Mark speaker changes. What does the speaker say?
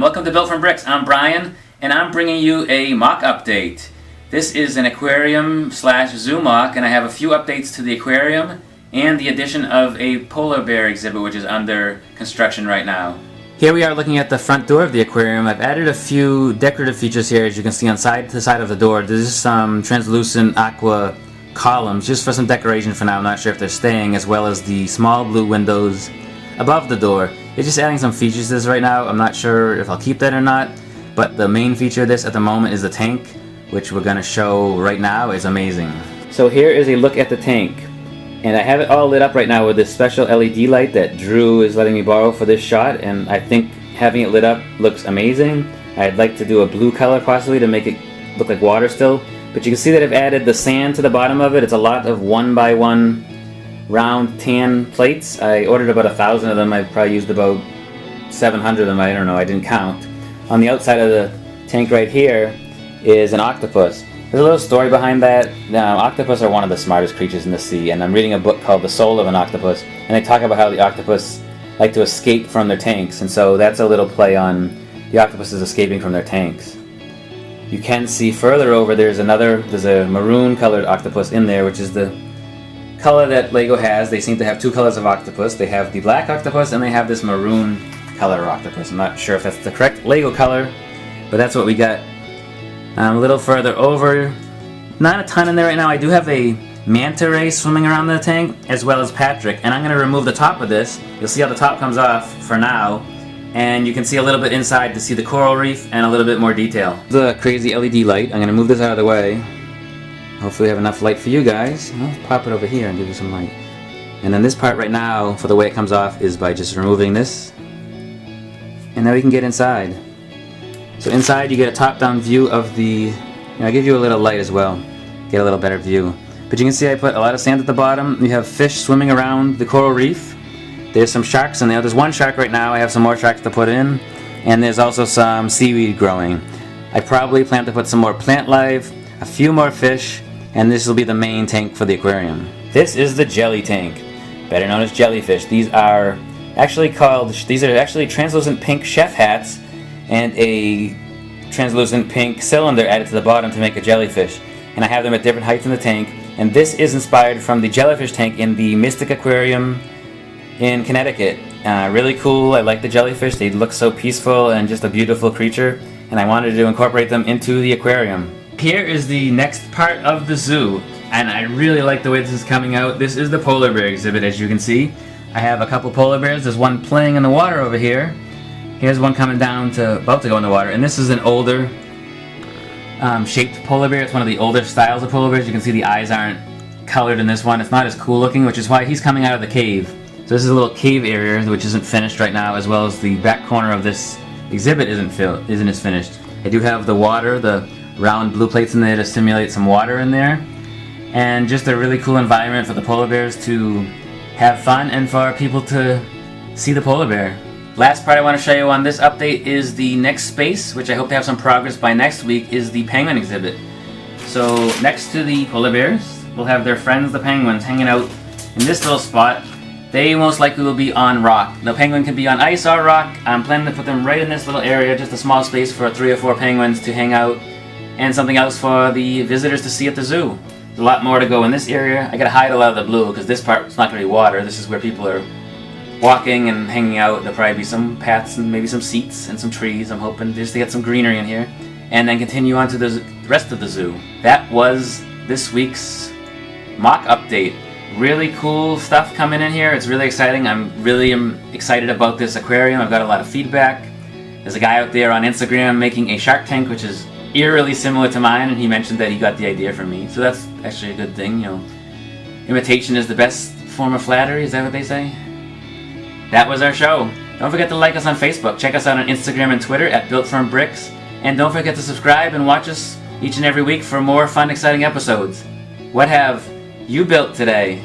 Speaker 1: welcome to Built from Bricks. I'm Brian, and I'm bringing you a mock update. This is an aquarium slash zoo mock, and I have a few updates to the aquarium and the addition of a polar bear exhibit, which is under construction right now. Here we are looking at the front door of the aquarium. I've added a few decorative features here, as you can see on the side of the door. There's some translucent aqua columns, just for some decoration for now. I'm not sure if they're staying, as well as the small blue windows above the door. It's just adding some features to this right now. I'm not sure if I'll keep that or not, but the main feature of this at the moment is the tank, which we're going to show right now is amazing. So here is a look at the tank, and I have it all lit up right now with this special LED light that Drew is letting me borrow for this shot, and I think having it lit up looks amazing. I'd like to do a blue color possibly to make it look like water still, but you can see that I've added the sand to the bottom of it. It's a lot of 1x1 round tan plates. I ordered about 1,000 of them. I probably used about 700 of them. I don't know, I didn't count. On the outside of the tank right here is an octopus. There's a little story behind that. Now, octopus are one of the smartest creatures in the sea, and I'm reading a book called The Soul of an Octopus, and they talk about how the octopus like to escape from their tanks, and so that's a little play on the octopuses escaping from their tanks. You can see further over there's a maroon colored octopus in there, which is the color that Lego has. They seem to have two colors of octopus. They have the black octopus and they have this maroon color octopus. I'm not sure if that's the correct Lego color, but that's what we got. A little further over, not a ton in there right now. I do have a manta ray swimming around the tank, as well as Patrick, and I'm going to remove the top of this. You'll see how the top comes off for now, and you can see a little bit inside to see the coral reef and a little bit more detail. The crazy LED light. I'm going to move this out of the way. Hopefully we have enough light for you guys. I'll pop it over here and give you some light. And then this part right now, for the way it comes off, is by just removing this. And now we can get inside. So inside you get a top-down view of the... I'll give you a little light as well. Get a little better view. But you can see I put a lot of sand at the bottom. You have fish swimming around the coral reef. There's some sharks in there. There's one shark right now. I have some more sharks to put in. And there's also some seaweed growing. I probably plan to put some more plant life, a few more fish, and this will be the main tank for the aquarium. This is the jelly tank, better known as jellyfish. These are actually translucent pink chef hats and a translucent pink cylinder added to the bottom to make a jellyfish. And I have them at different heights in the tank, and this is inspired from the jellyfish tank in the Mystic Aquarium in Connecticut. Really cool. I like the jellyfish. They look so peaceful and just a beautiful creature, and I wanted to incorporate them into the aquarium. Here is the next part of the zoo, and I really like the way this is coming out. This is the polar bear exhibit, as you can see. I have a couple polar bears. There's one playing in the water over here. Here's one coming down about to go in the water, and this is an older shaped polar bear. It's one of the older styles of polar bears. You can see the eyes aren't colored in this one. It's not as cool looking, which is why he's coming out of the cave. So this is a little cave area which isn't finished right now, as well as the back corner of this exhibit isn't as finished. I do have the water, the round blue plates in there to simulate some water in there, and just a really cool environment for the polar bears to have fun and for people to see the polar bear. Last part I want to show you on this update is the next space, which I hope to have some progress by next week, is the penguin exhibit. So next to the polar bears, we'll have their friends, the penguins, hanging out in this little spot. They most likely will be on rock. The penguin can be on ice or rock. I'm planning to put them right in this little area, just a small space for 3 or 4 penguins to hang out, and something else for the visitors to see at the zoo. There's a lot more to go in this area. I gotta hide a lot of the blue because this part is not gonna be water. This is where people are walking and hanging out. There'll probably be some paths and maybe some seats and some trees. I'm hoping just to get some greenery in here, and then continue on to the rest of the zoo. That was this week's mock update. Really cool stuff coming in here. It's really exciting. I'm really excited about this aquarium. I've got a lot of feedback. There's a guy out there on Instagram making a shark tank, which is eerily similar to mine, and he mentioned that he got the idea from me. So that's actually a good thing, you know. Imitation is the best form of flattery, is that what they say? That was our show. Don't forget to like us on Facebook. Check us out on Instagram and Twitter at BuiltFromBricks. And don't forget to subscribe and watch us each and every week for more fun, exciting episodes. What have you built today?